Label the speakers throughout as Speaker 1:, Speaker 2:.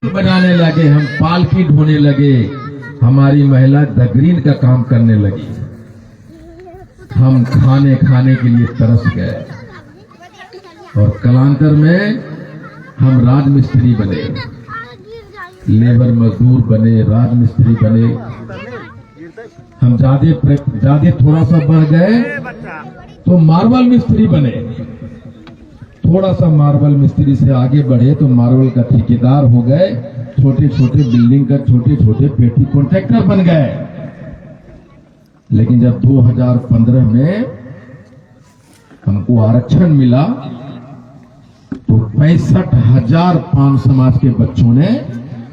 Speaker 1: बनाने लगे, हम पालकी ढोने लगे, हमारी महिला दगरीन का काम करने लगी, हम खाने के लिए तरस गए और कालांतर में हम राजमिस्त्री बने, लेबर मजदूर बने, राजमिस्त्री बने। हम ज्यादा थोड़ा सा बढ़ गए तो मार्बल मिस्त्री बने, थोड़ा सा मार्बल मिस्त्री से आगे बढ़े तो मार्बल का ठेकेदार हो गए, छोटे छोटे बिल्डिंग का छोटे छोटे पेटी कॉन्ट्रैक्टर बन गए। लेकिन जब 2015 में हमको आरक्षण मिला तो 65,000 पान समाज के बच्चों ने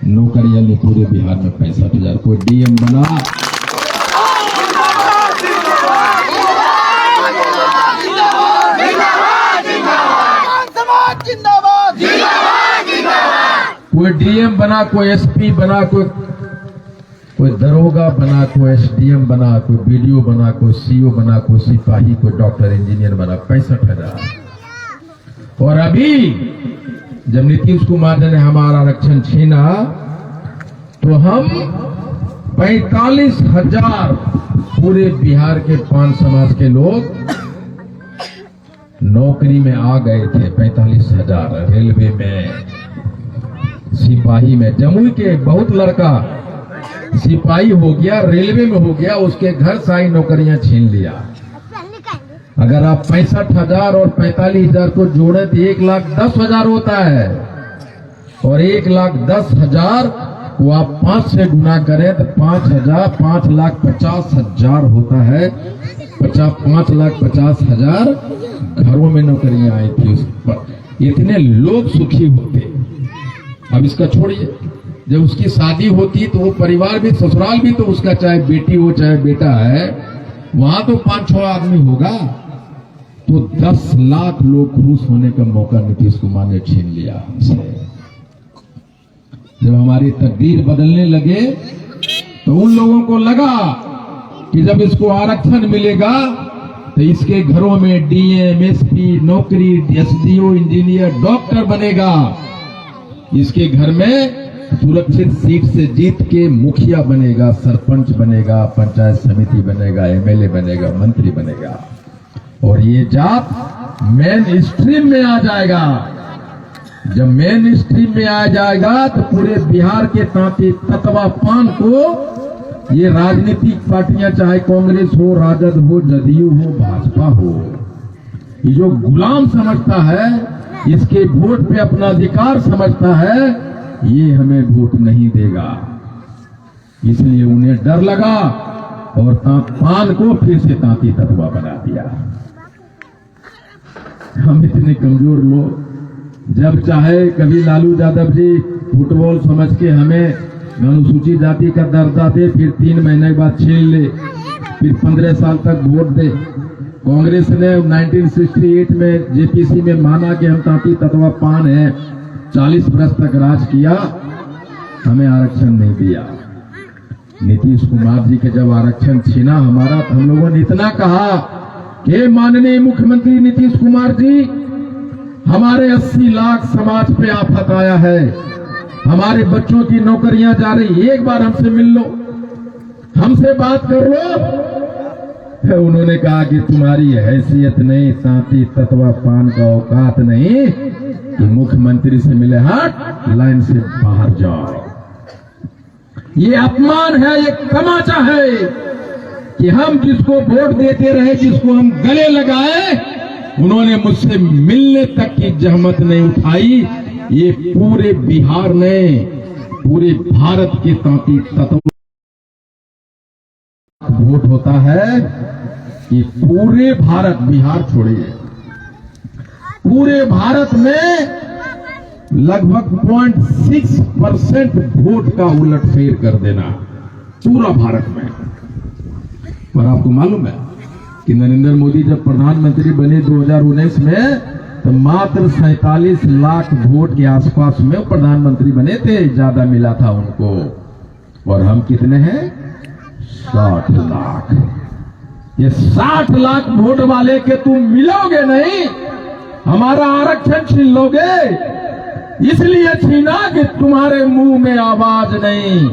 Speaker 1: नौकरियां ली पूरे बिहार में। 65,000 कोई डीएम बना, कोई डीएम बना, कोई एसपी बना, कोई दरोगा बना, कोई एसडीएम बना, कोई बीडीओ बना, कोई सीओ बना, कोई सिपाही, कोई डॉक्टर इंजीनियर बना। 65,000। और अभी जब नीतीश कुमार ने हमारा आरक्षण छीना तो हम 45,000 पूरे बिहार के पान समाज के लोग नौकरी में आ गए थे। 45,000 रेलवे में, सिपाही में। जमुई के बहुत लड़का सिपाही हो गया, रेलवे में हो गया, उसके घर सारी नौकरियां छीन लिया। अगर आप 65,000 और 45,000 को जोड़े तो 1,10,000 होता है, और 1,10,000 को आप 5 से गुना करें तो 5,50,000 होता है। 5,50,000 घरों में नौकरियां आई थी उस पर। इतने लोग सुखी होते। अब इसका छोड़िए, जब उसकी शादी होती तो वो परिवार भी, ससुराल भी, तो उसका चाहे बेटी हो चाहे बेटा है, वहां तो 5-6 आदमी होगा, तो 10 लाख लोग खुश होने का मौका नीतीश कुमार ने छीन लिया हमसे। जब हमारी तकदीर बदलने लगे तो उन लोगों को लगा कि जब इसको आरक्षण मिलेगा तो इसके घरों में डीएम, एसपी, नौकरी, एसडीओ, इंजीनियर, डॉक्टर बनेगा। इसके घर में सुरक्षित सीट से जीत के मुखिया बनेगा, सरपंच बनेगा, पंचायत समिति बनेगा, एमएलए बनेगा, मंत्री बनेगा, और ये जात मेन स्ट्रीम में आ जाएगा। जब मेन स्ट्रीम में आ जाएगा तो पूरे बिहार के तांती ततवा पान को ये राजनीतिक पार्टियां, चाहे कांग्रेस हो, राजद हो, जदयू हो, भाजपा हो, ये जो गुलाम समझता है, इसके वोट पे अपना अधिकार समझता है, ये हमें वोट नहीं देगा। इसलिए उन्हें डर लगा और पान को फिर से तांती ततवा बना दिया। हम इतने कमजोर लोग, जब चाहे कभी लालू यादव जी फुटबॉल समझ के हमें अनुसूचित जाति का दर्जा दे, फिर 3 महीने के बाद छीन ले, फिर 15 साल तक वोट दे। कांग्रेस ने 1968 में जेपीसी में माना कि हम तांती ततवा पान है, 40 वर्ष तक राज किया, हमें आरक्षण नहीं दिया। नीतीश कुमार जी के जब आरक्षण छीना हमारा, तो हम लोगों ने इतना कहा कि माननीय मुख्यमंत्री नीतीश कुमार जी, हमारे 80 लाख समाज पे आफत आया है, हमारे बच्चों की नौकरियां जा रही, एक बार हमसे मिल लो, हमसे बात कर लो। उन्होंने कहा कि तुम्हारी हैसियत नहीं, तांती ततवा पान का औकात नहीं कि मुख्यमंत्री से मिले, हट, लाइन से बाहर जाओ। ये अपमान है, ये तमाचा है कि हम जिसको वोट देते रहे, जिसको हम गले लगाए, उन्होंने मुझसे मिलने तक की जहमत नहीं उठाई। ये पूरे बिहार ने, पूरे भारत के तांती तत्व वोट होता है, ये पूरे भारत, बिहार छोड़िए, पूरे भारत में लगभग 0.6% वोट का उलटफेर कर देना, पूरा भारत में। और आपको मालूम है कि नरेंद्र मोदी जब प्रधानमंत्री बने 2019 में, तो मात्र 47 लाख वोट के आसपास में प्रधानमंत्री बने थे, ज्यादा मिला था उनको। और हम कितने हैं? 60 लाख। ये 60 लाख वोट वाले के तुम मिलोगे नहीं, हमारा आरक्षण छीन लोगे, इसलिए छीना कि तुम्हारे मुंह में आवाज नहीं,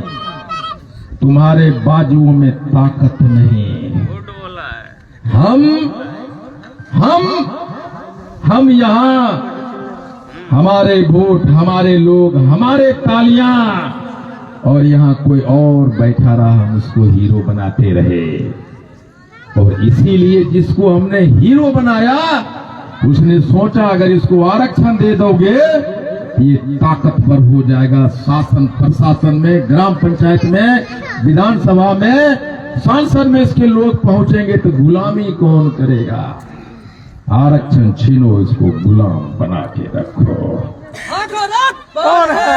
Speaker 1: तुम्हारे बाजुओं में ताकत नहीं। हम यहाँ, हमारे वोट, हमारे लोग, हमारे तालियां, और यहाँ कोई और बैठा रहा हम उसको हीरो बनाते रहे। और इसीलिए जिसको हमने हीरो बनाया उसने सोचा अगर इसको आरक्षण दे दोगे ये ताकतवर हो जाएगा, शासन प्रशासन में, ग्राम पंचायत में, विधानसभा में, सांसद में इसके लोग पहुंचेंगे तो गुलामी कौन करेगा। आरक्षण छीनो, इसको गुलाम बना के रखो।
Speaker 2: कौन है?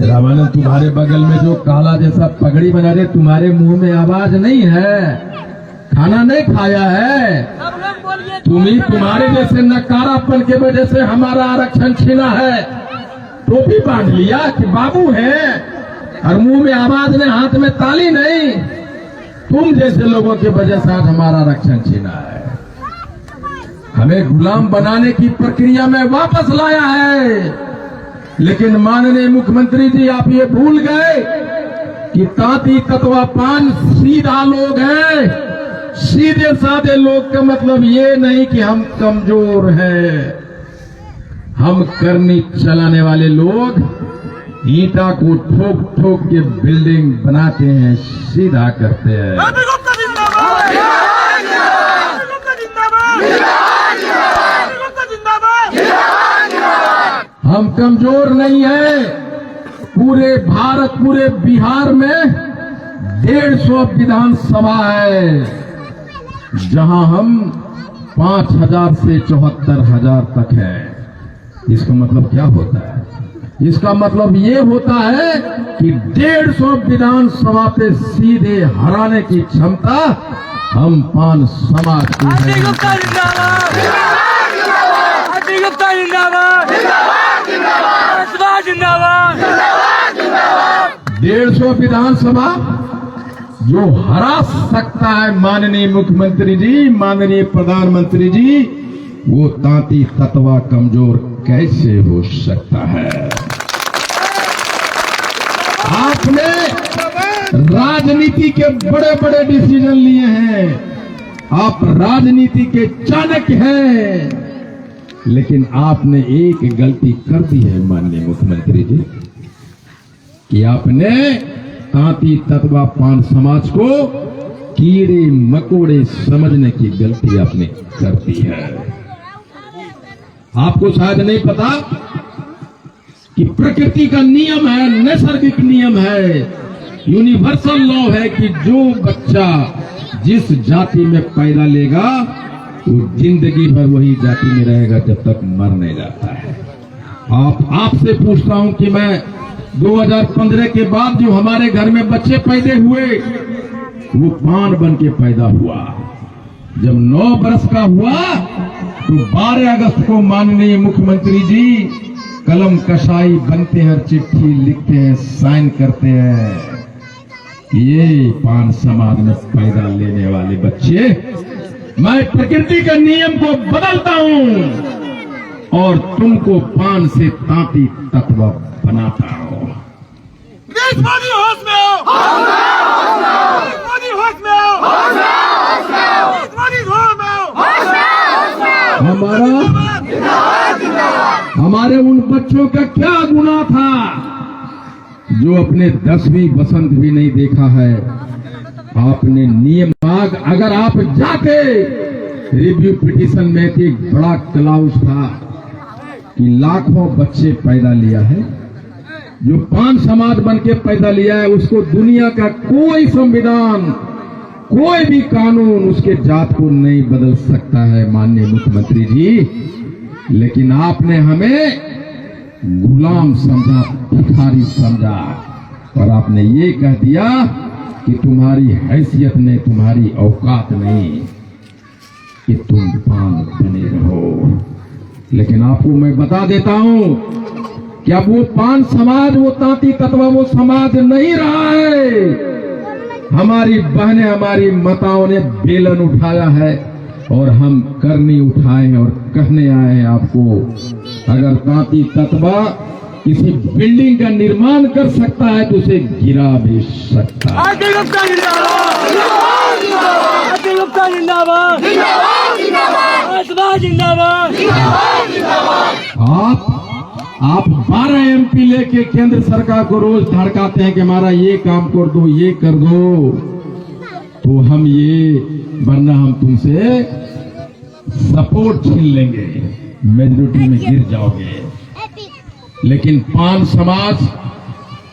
Speaker 1: रामानंद, तुम्हारे बगल में जो काला जैसा पगड़ी बना रहे, तुम्हारे मुंह में आवाज नहीं है, खाना नहीं खाया है। तुम्हारे जैसे नकारापन के वजह से हमारा आरक्षण छीना है। टोपी बांध लिया कि बाबू है, और मुंह में आवाज नहीं, हाथ में ताली नहीं। तुम जैसे लोगों की वजह से आज हमारा आरक्षण छीना है। हमें गुलाम बनाने की प्रक्रिया में वापस लाया है। लेकिन माननीय मुख्यमंत्री जी, आप ये भूल गए कि तांती ततवा पान सीधा लोग हैं। सीधे साधे लोग का मतलब ये नहीं कि हम कमजोर हैं। हम करनी चलाने वाले लोग ईंटा को ठोक ठोक के बिल्डिंग बनाते हैं, सीधा करते हैं। हम कमजोर नहीं हैं। पूरे भारत, पूरे बिहार में 150 विधानसभा है, जहां हम 5,000 से 74,000 तक है। इसका मतलब क्या होता है? इसका मतलब ये होता है कि 150 विधानसभा पे सीधे हराने की क्षमता हम पान समाज की है। 150 विधानसभा जो हरा सकता है माननीय मुख्यमंत्री जी, माननीय प्रधानमंत्री जी, वो तांती ततवा कमजोर कैसे हो सकता है? आपने राजनीति के बड़े बड़े डिसीजन लिए हैं, आप राजनीति के चाणक्य हैं, लेकिन आपने एक गलती कर दी है माननीय मुख्यमंत्री जी, कि आपने तांती ततवा पान समाज को कीड़े मकोड़े समझने की गलती आपने कर दी है। आपको शायद नहीं पता कि प्रकृति का नियम है, नैसर्गिक नियम है, यूनिवर्सल लॉ है कि जो बच्चा जिस जाति में पैदा लेगा वो जिंदगी भर वही जाति में रहेगा जब तक मर नहीं जाता है। आपसे पूछता हूं कि मैं 2015 के बाद जो हमारे घर में बच्चे पैदा हुए वो पान बन के पैदा हुआ। जब 9 बरस का हुआ तो 12 अगस्त को माननीय मुख्यमंत्री जी कलम कसाई बनते हैं, चिट्ठी लिखते हैं, साइन करते हैं कि ये पान समाज में पैदा लेने वाले बच्चे, मैं प्रकृति के नियम को बदलता हूं और तुमको पान से तांती तत्व बनाता हूं।
Speaker 2: मोदी होश में आओ, मोदी होश में आओ, मोदी होश में आओ।
Speaker 1: हमारे उन बच्चों का क्या गुनाह था जो अपने 10वीं बसंत भी नहीं देखा है? आपने नियम अगर आप जाके रिव्यू पिटीशन में थी, बड़ा क्लाउज था कि लाखों बच्चे पैदा लिया है, जो पान समाज बन के पैदा लिया है उसको दुनिया का कोई संविधान, कोई भी कानून उसके जात को नहीं बदल सकता है माननीय मुख्यमंत्री जी। लेकिन आपने हमें गुलाम समझा, भिखारी समझा, और आपने ये कह दिया कि तुम्हारी हैसियत नहीं, तुम्हारी औकात नहीं कि तुम पान बने रहो। लेकिन आपको मैं बता देता हूं कि अब वो पान समाज, वो तांती तत्वा वो समाज नहीं रहा है। हमारी बहनें, हमारी माताओं ने बेलन उठाया है और हम करनी उठाए हैं और कहने आए हैं आपको, अगर तांती तत्वा किसी बिल्डिंग का निर्माण कर सकता है तो उसे गिरा भी सकता है।
Speaker 2: आरती गुप्ता जिंदाबाद, आरती गुप्ता जिंदाबाद, आसमा जिंदाबाद।
Speaker 1: आप 12 MP लेके केंद्र सरकार को रोज धड़काते हैं कि हमारा ये काम कर दो, ये कर दो, तो हम ये, वरना हम तुमसे सपोर्ट छीन लेंगे, मेजोरिटी में गिर जाओगे। लेकिन पान समाज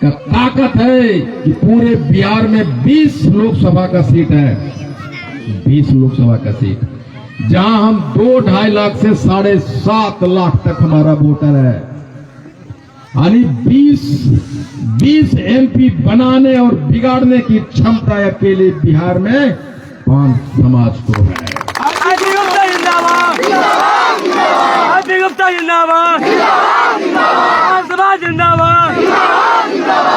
Speaker 1: का ताकत है कि पूरे बिहार में 20 लोकसभा का सीट है, 20 लोकसभा का सीट, जहां हम 2-2.5 लाख से 7.5 लाख तक हमारा वोटर है। यानी 20 MP बनाने और बिगाड़ने की क्षमता अकेले बिहार में पान समाज को है।
Speaker 2: आरती गुप्ता जिंदाबाद, आरती गुप्ता जिंदाबाद, आसमा जिंदाबाद।